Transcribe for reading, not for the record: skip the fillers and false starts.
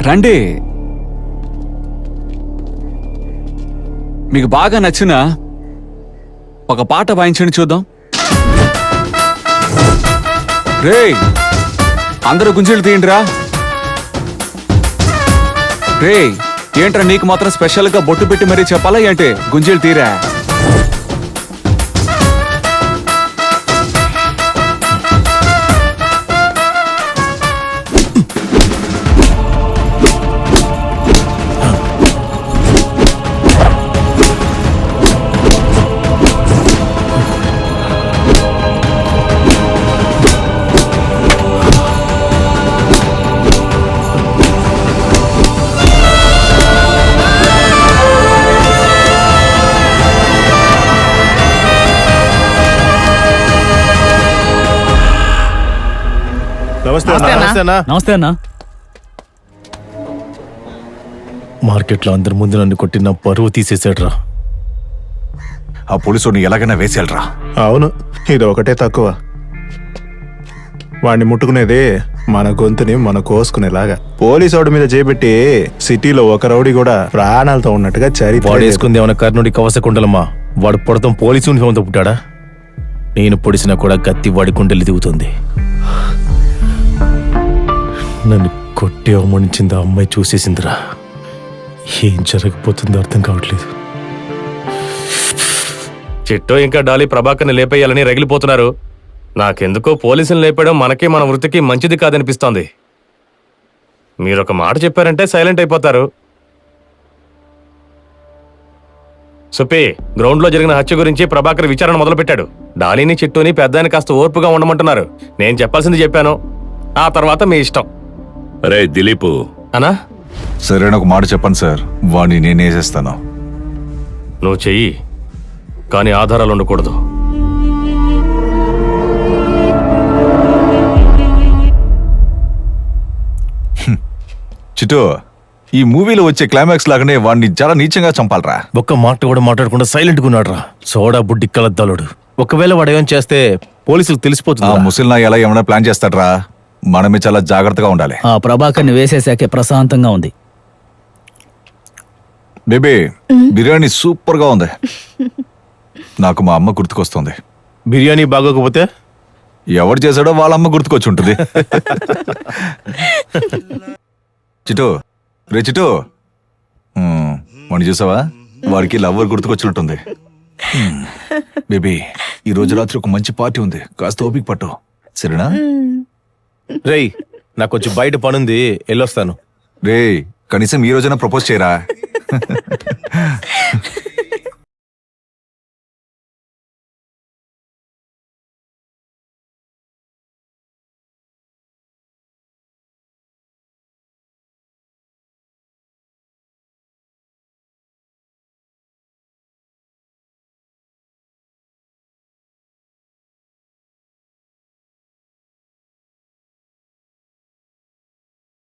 రండి. మీకు బాగా నచ్చిన ఒక పాట వాయించండి చూద్దాం. రేయ్, అందరూ గుంజీలు తీయండిరా. రేయ్, ఏంట్రా నీకు మాత్రం స్పెషల్ గా బొట్టు పెట్టి మరీ చెప్పాలా ఏంటి? గుంజీలు తీరా. నమస్తే అన్న. మార్కెట్లో అందరి ముందు నన్ను కొట్టి నా పరువు తీసేశాడ్రా. ఆ పోలీసుని ఎలాగైనా వేసేయాలరా. అవును, ఇది ఒకటే తక్కువ. వాడిని ముట్టుకునేది మన గొంతుని మన కోసుకునేలాగా. పోలీసోడి మీద చేపెట్టి సిటీలో ఒక రౌడీ కూడా ప్రాణాలతో ఉన్నట్టుగా వాడేసుకుంది ఏమన్నా కర్ణుడి కవసకుండలమ్మా. వాడు పొడతం పోలీసు యూనిఫామ్తో పుట్టాడా? నేను పొడిసినా కూడా కత్తి వాడి గుండెలు దిగుతుంది. నన్ను కొట్టి అవమానించింది ఆ అమ్మాయి చూసేసిందిరా. ఏం జరగబోతుందో అర్థం కావట్లేదు. చిట్టో ఇంకా డాలీ ప్రభాకర్ని లేపేయాలని రగిలిపోతున్నారు. నాకెందుకో పోలీసులు లేపేయడం మనకి మన వృత్తికి మంచిది కాదనిపిస్తోంది. మీరొక మాట చెప్పారంటే సైలెంట్ అయిపోతారు. సుపి, గ్రౌండ్లో జరిగిన హత్య గురించి ప్రభాకర్ విచారణ మొదలుపెట్టాడు. డాలీని చిట్టూని పెద్దాన్ని కాస్త ఓర్పుగా ఉండమంటున్నారు. నేను చెప్పాల్సింది చెప్పాను, ఆ తర్వాత మీ ఇష్టం. అరే దిలీపు అనా, సరైన ఒక మాట చెప్పండి సార్, వాడిని నేనేసేస్తాను. నువ్వు చెయ్యి, కానీ ఆధారాలు ఉండకూడదు. చిట్టు, ఈ మూవీలో వచ్చే క్లైమాక్స్ లాగానే వాడిని చాలా నీచంగా చంపాలరా. ఒక్క మాట కూడా మాట్లాడకుండా సైలెంట్గా ఉన్నాడురా. సోడా బుడ్డి కలద్దాలుడు. ఒకవేళ వాడు ఏం చేస్తే పోలీసులకు ఆ తెలిసిపోతుంది. ముసలినా ఎలా ఏమైనా ప్లాన్ చేస్తాడరా. మనమే చాలా జాగ్రత్తగా ఉండాలి. ఆ ప్రభాకర్ని వేసేసాకే ప్రశాంతంగా ఉంది. బేబీ, బిర్యానీ సూపర్ గా ఉంది. నాకు మా అమ్మ గుర్తుకొస్తుంది. బిర్యానీ బాగోకపోతే ఎవరు చేశాడో వాళ్ళ అమ్మ గుర్తుకొచ్చి ఉంటుంది. చిటు, రే చిటు, వాడిని చూసావా? వాడికి లవ్వర్ గుర్తుకొచ్చినట్టుంది. బేబీ, ఈ రోజు రాత్రి ఒక మంచి పార్టీ ఉంది, కాస్త ఓపిక పట్టు, సరేనా? రేయ్, నాకు కొంచెం బయట పనుంది, వెళ్ళొస్తాను. రే, కనీసం ఈ రోజైనా ప్రపోజ్ చేయరా.